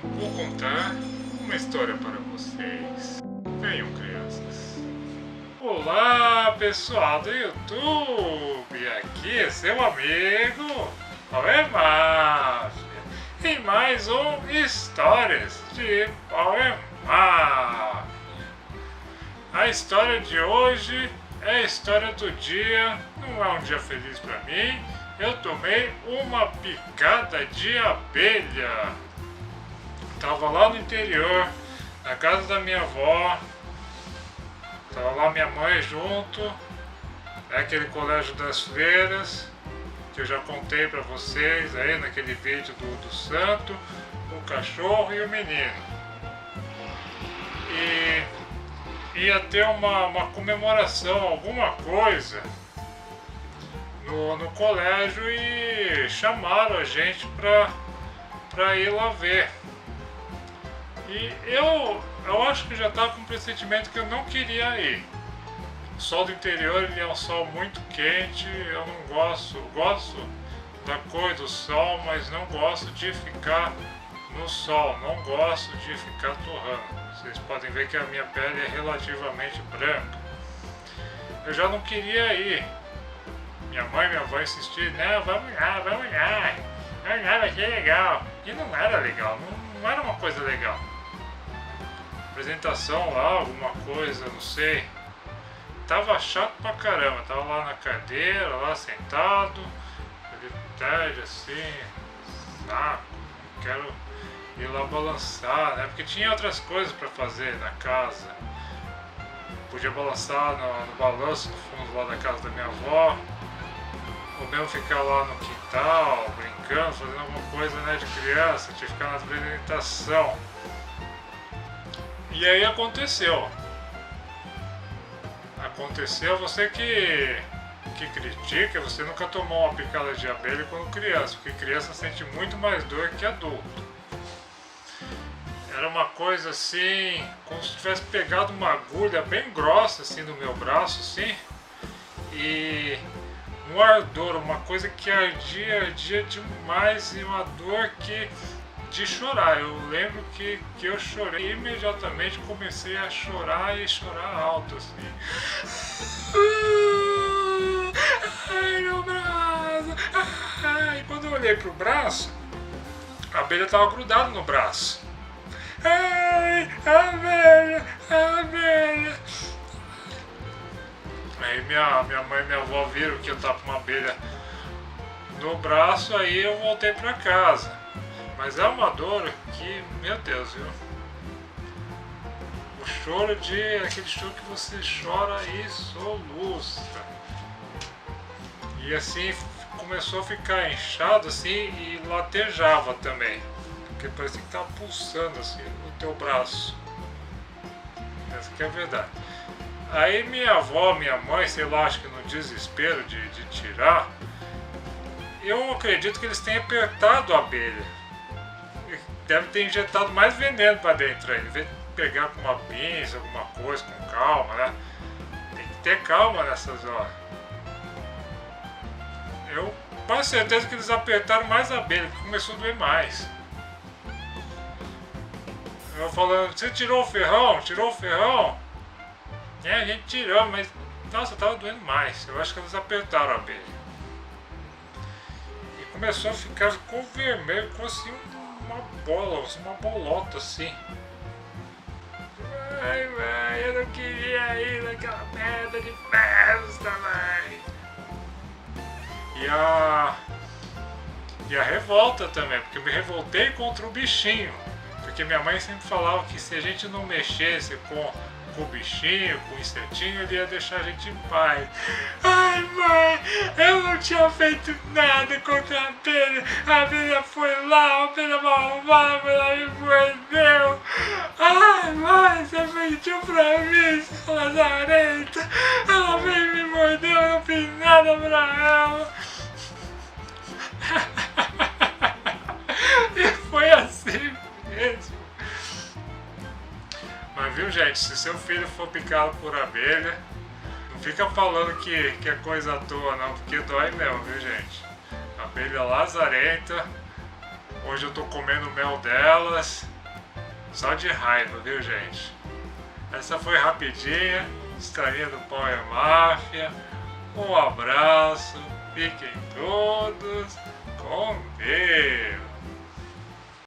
Vou contar uma história para vocês. Venham, crianças. Olá, pessoal do YouTube. Aqui é seu amigo Poemáfia em mais um Histórias de Poemáfia. A história de hoje é a história do dia. Não é um dia feliz para mim. Eu tomei uma picada de abelha. Tava lá no interior, na casa da minha avó. Tava lá minha mãe junto, naquele colégio das freiras, que eu já contei pra vocês aí naquele vídeo do santo, o cachorro e o menino. E ia ter uma comemoração, alguma coisa no colégio e chamaram a gente pra ir lá ver. E eu acho que já estava com um pressentimento que eu não queria ir. O sol do interior ele é um sol muito quente, eu não gosto da cor do sol, mas não gosto de ficar no sol, não gosto de ficar torrando. Vocês podem ver que a minha pele é relativamente branca. Eu já não queria ir. Minha mãe e minha avó insistiram, não, vamos lá, vai ser legal. E não era legal, não era uma coisa legal. Apresentação lá, alguma coisa, não sei. Tava chato pra caramba, tava lá na cadeira, lá sentado, ali tarde assim, saco, quero ir lá balançar, né? Porque tinha outras coisas pra fazer na casa. Podia balançar no balanço no fundo lá da casa da minha avó, ou mesmo ficar lá no quintal, brincando, fazendo alguma coisa, né, de criança, tinha que ficar na apresentação. E aí aconteceu, você que critica, você nunca tomou uma picada de abelha quando criança, porque criança sente muito mais dor que adulto. Era uma coisa assim, como se tivesse pegado uma agulha bem grossa assim no meu braço, assim, e um ardor, uma coisa que ardia demais e uma dor de chorar. Eu lembro que eu chorei e imediatamente comecei a chorar e chorar alto assim. Ai, meu braço! Ai, quando eu olhei pro braço, a abelha estava grudada no braço. Ai, abelha, abelha! Aí minha mãe e minha avó viram que eu tava com uma abelha no braço, aí eu voltei pra casa. Mas é uma dor que, meu Deus, viu? O choro aquele choro que você chora e soluça. E assim começou a ficar inchado assim e latejava também. Porque parecia que estava pulsando assim no teu braço. Essa que é a verdade. Aí minha avó, minha mãe, sei lá, acho que no desespero de tirar, eu acredito que eles tenham apertado a abelha. Deve ter injetado mais veneno para dentro aí, em vez de pegar com uma pinça, alguma coisa, com calma, né? Tem que ter calma nessas horas. Eu tenho certeza que eles apertaram mais a abelha, que começou a doer mais. Eu falando, você tirou o ferrão? Tirou o ferrão? É, a gente tirou, mas nossa, tava doendo mais. Eu acho que eles apertaram a abelha. E começou a ficar, ficou vermelho, ficou assim uma bola, uma bolota assim. Ai, mãe, eu não queria ir naquela merda de festa, mãe. E a revolta também, porque eu me revoltei contra o bichinho. Porque minha mãe sempre falava que se a gente não mexesse com o bichinho, com o insetinho, ele ia deixar a gente em paz. Ai, mãe, eu não tinha feito nada contra a abelha foi lá, a abelha malvada, ela me mordeu. Ai, mãe, você mentiu pra mim, sua lazarenta. Ela veio me mordeu, eu não fiz nada pra ela. E foi assim mesmo. Mas viu, gente, se seu filho for picado por abelha, não fica falando que é coisa à toa não, porque dói mesmo, viu, gente? Abelha lazarenta Hoje eu tô comendo mel delas. Só de raiva, viu, gente? Essa foi rapidinha. Historinha do Power Máfia. Um abraço. Fiquem todos